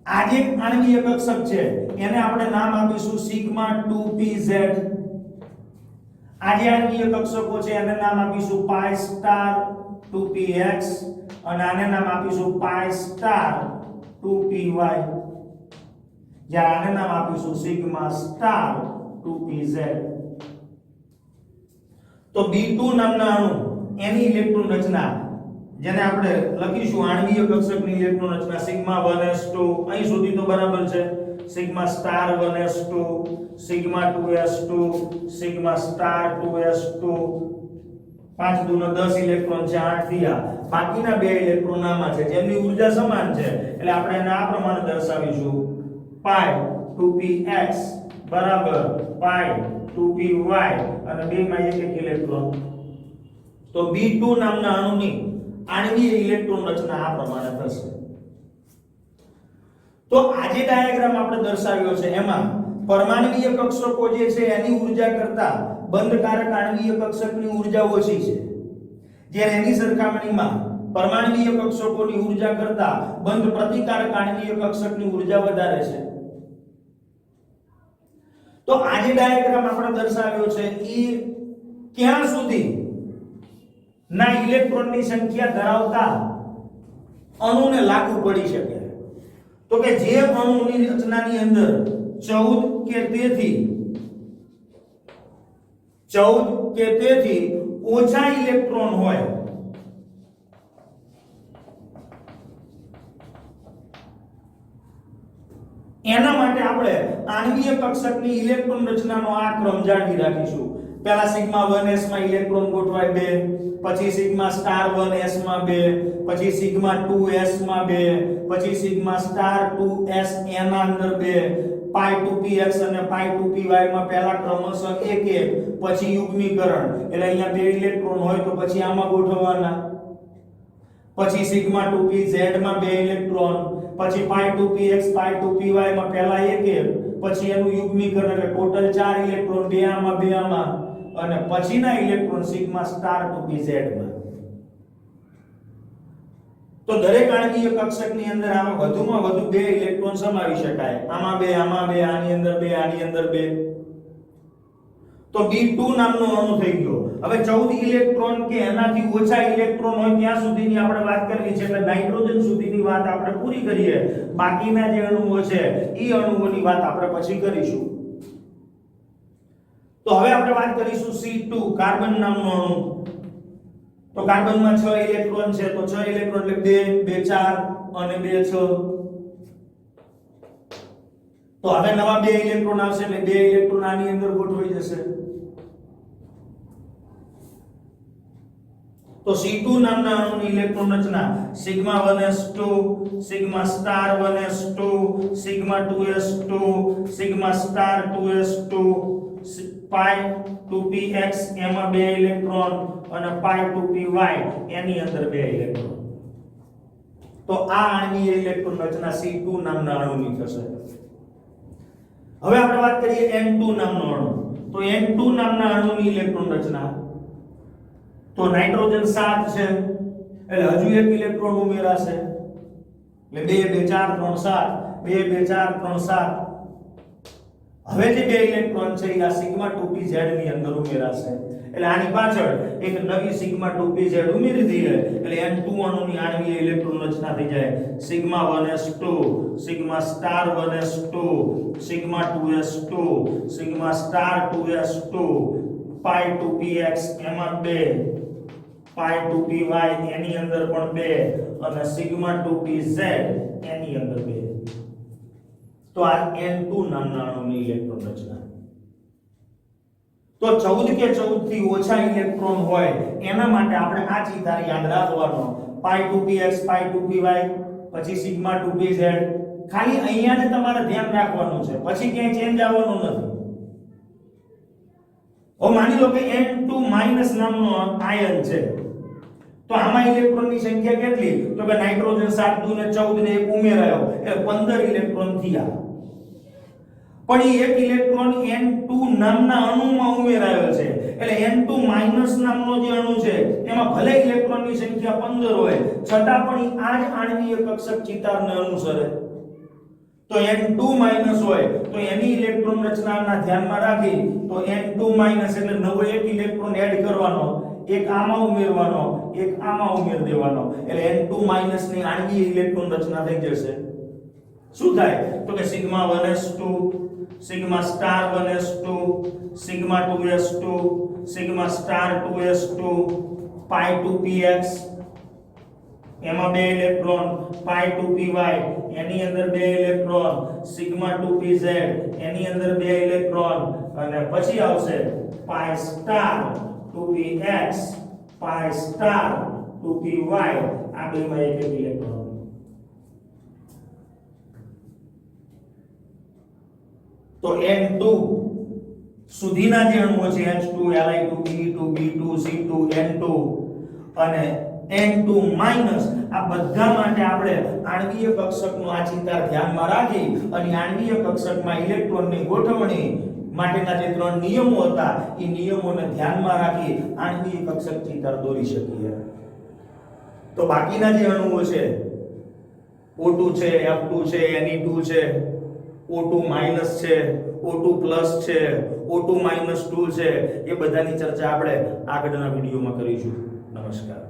આ જે આણ્વીય કક્ષક છે એને આપણે નામ આપીશું સિગ્મા 2pz. આ જે આણ્વીય કક્ષકો છે એને નામ આપીશું પાઈ સ્ટાર 2px અને આને નામ આપીશું પાઈ સ્ટાર 2py. જ્યારે આને નામ આપીશું સિગ્મા સ્ટાર 2pz. તો B2 નામના અણુ એની ઇલેક્ટ્રોન રચના જેને આપણે લખીશું આણ્વીય કક્ષકની ઇલેક્ટ્રોન રચના સિગ્મા 1s2 અહીં સુધી તો બરાબર છે. Sigma star 1s2, sigma 2s2, sigma star 2s2. 5 દૂનો 10 electron છે, 8 થયા. બાકીના બે ઇલેક્ટ્રોન આમાં છે જેમની ઊર્જા સમાન છે એટલે આપણે એને આ પ્રમાણે દર્શાવીશું પાઈ 2px બરાબર પાઈ 2py અને બેમાં એક ઇલેક્ટ્રોન. તો B2 નામના અણુની આણ્વીય ઇલેક્ટ્રોન રચના આ પ્રમાણે થશે. તો આ જે ડાયાગ્રામ આપણે દર્શાવ્યો છે એમાં પરમાણ્વીય કક્ષકો જે છે એની ઊર્જા કરતા બંધકારક આણ્વીય કક્ષકની ઊર્જા ઓછી છે, જ્યારે એની સરખામણીમાં પરમાણ્વીય કક્ષકોની ઊર્જા કરતા બંધ પ્રતિકારક આણ્વીય કક્ષકની ઊર્જા વધારે છે. તો આ જે ડાયાગ્રામ આપણે દર્શાવ્યો છે એ ક્યાં સુધી ના ઇલેક્ટ્રોનની સંખ્યા ધરાવતા અણુને લાગુ પડી શકે? તો કે જે અણુની રચનાની અંદર 14 કે તેથી ઓછા ઇલેક્ટ્રોન હોય એના માટે આપણે આણ્વીય કક્ષકની ઇલેક્ટ્રોન રચનાનો આ ક્રમ જાળવી રાખીશું. પહેલા સિગ્મા 1s માં ઇલેક્ટ્રોન ગોઠવાય 2, પછી સિગ્મા સ્ટાર 1s માં 2, પછી સિગ્મા 2s માં 2, પછી સિગ્મા સ્ટાર 2s એના અંદર 2, પાઈ 2px અને પાઈ 2py માં પહેલા ક્રમશઃ 1 1 પછી યુગ્મીકરણ એટલે અહીંયા બે ઇલેક્ટ્રોન હોય તો પછી આમાં ગોઠવવાના પછી સિગ્મા 2pz માં બે ઇલેક્ટ્રોન પછી પાઈ 2px પાઈ 2py માં પહેલા 1 1 પછી એનું યુગ્મીકરણ એટલે ટોટલ 4 ઇલેક્ટ્રોન બે આમાં અને પછીના ઇલેક્ટ્રોન સિગ્મા સ્ટાર 2pz માં તો દરેક આણ્વીય કક્ષકની અંદર આમાં વધુમાં વધુ બે ઇલેક્ટ્રોન સમાવી શકાય આમાં બે આની અંદર બે તો B2 નામનો અણુ થઈ ગયો હવે 14 ઇલેક્ટ્રોન કે એનાથી ઓછા ઇલેક્ટ્રોન હોય ત્યાં સુધીની આપણે વાત કરવી છે એટલે નાઇટ્રોજન સુધીની વાત આપણે પૂરી કરીએ બાકીના જે અણુઓ છે ઈ અણુઓની વાત આપણે પછી કરીશું તો હવે આપણે વાત કરીશું C2 કાર્બન નામનો અણુ તો કાર્બનમાં 6 ઇલેક્ટ્રોન છે તો 6 ઇલેક્ટ્રોન એટલે 2 2 4 અને 2 6 તો હવે નવા 2 ઇલેક્ટ્રોન આવશે એટલે 2 ઇલેક્ટ્રોન આની અંદર ગોઠવાઈ જશે તો C2 નામના અણુની ઇલેક્ટ્રોન રચના sigma 1s2 sigma star 1s2 sigma 2s2 sigma star 2s2 pi 2px એમાં 2 ઇલેક્ટ્રોન અને પાઈ 2py એની અંદર 2 ઇલેક્ટ્રોન તો આ આણ્વીય ઇલેક્ટ્રોન રચના C2 નામના અણુની થશે હવે આપણે વાત કરીએ N2 નામનો અણુ તો N2 નામના અણુની ઇલેક્ટ્રોન રચના તો નાઇટ્રોજન 7 છે એટલે હજુ એક ઇલેક્ટ્રોન ઉમેરાશે એટલે 2 2 4 3 7 2 2 4 3 7 હવે જે બે ઇલેક્ટ્રોન છે આ સિગ્મા 2pz ની અંદર ઉમેરાશે એટલે આની પાછળ એક નવી સિગ્મા 2pz ઉમેરી દઈએ એટલે N2 અણુની આણ્વીય ઇલેક્ટ્રોન રચના થઈ જાય sigma 1s2 sigma star 1s2 sigma 2s2 sigma star 2s2 pi 2px એમાં 2 પાઈ 2py એની અંદર પણ 2 અને સિગ્મા 2pz એની અંદર 2 તો આ N2 નામના અણુની ઇલેક્ટ્રોન રચના તો 14 કે 14 થી ઓછા ઇલેક્ટ્રોન હોય એના માટે આપણે આ ચિતાર યાદ રાખવાનો પાઈ 2px પાઈ 2py પછી સિગ્મા 2pz ખાલી અહીંયા જ તમારે ધ્યાન રાખવાનું છે પછી ક્યાંય ચેન્જ આવવાનો નથી ઓ માની લો કે N2 માઈનસ નામનો આયન છે તો આમાં ઇલેક્ટ્રોનની સંખ્યા કેટલી તો કે નાઇટ્રોજન 7 2 ને 14 ને એક ઉમેરાયો એટલે 15 ઇલેક્ટ્રોન થયા પણ એ એક ઇલેક્ટ્રોન N2 નામના અણુમાં ઉમેરાયો છે એટલે N2 માઈનસ નામનો જે અણુ છે એમાં ભલે ઇલેક્ટ્રોનની સંખ્યા 15 હોય છતાં પણ આ જ આણ્વીય કક્ષક ચિતારને અનુસરે તો N2 માઈનસ હોય તો એની ઇલેક્ટ્રોન રચનાના ધ્યાનમાં રાખી તો N2 માઈનસ એટલે નવો એક ઇલેક્ટ્રોન એડ કરવાનો એક આમાં ઉમેરવાનો એક આમાં ઉમેર દેવાનો એટલે N2 માઈનસ ની આણ્વીય ઇલેક્ટ્રોન રચના થઈ જશે શું થાય તો કે sigma 1s2 sigma star 1s2 sigma 2s2 sigma star 2s2 pi 2px એમાં 2 ઇલેક્ટ્રોન પાઈ 2py એની અંદર 2 ઇલેક્ટ્રોન સિગ્મા 2pz એની અંદર 2 ઇલેક્ટ્રોન અને પછી આવશે પાઈ સ્ટાર 2px પાઈ સ્ટાર 2py આ બેમાં એક એક ઇલેક્ટ્રોન તો N2 સુધીના જે અણુઓ છે H2 Li2 Be2 B2 C2 N2 અને N2 માઈનસ આ બધા માટે આપણે આણ્વીય કક્ષકનો આ ચિતાર ધ્યાનમાં રાખી અને આણ્વીય કક્ષકમાં ઇલેક્ટ્રોનની ગોઠવણી માટેના જે 3 નિયમો હતા એ નિયમોને ધ્યાનમાં રાખી આણ્વીય કક્ષક ચિતાર દોરી શકીએ તો બાકીના જે અણુઓ છે O2 છે F2 છે Ne2 છે O2 માઈનસ છે O2 પ્લસ છે O2 માઈનસ 2 છે એ બધાની ચર્ચા આપણે આગળના વિડિયોમાં કરીશું નમસ્કાર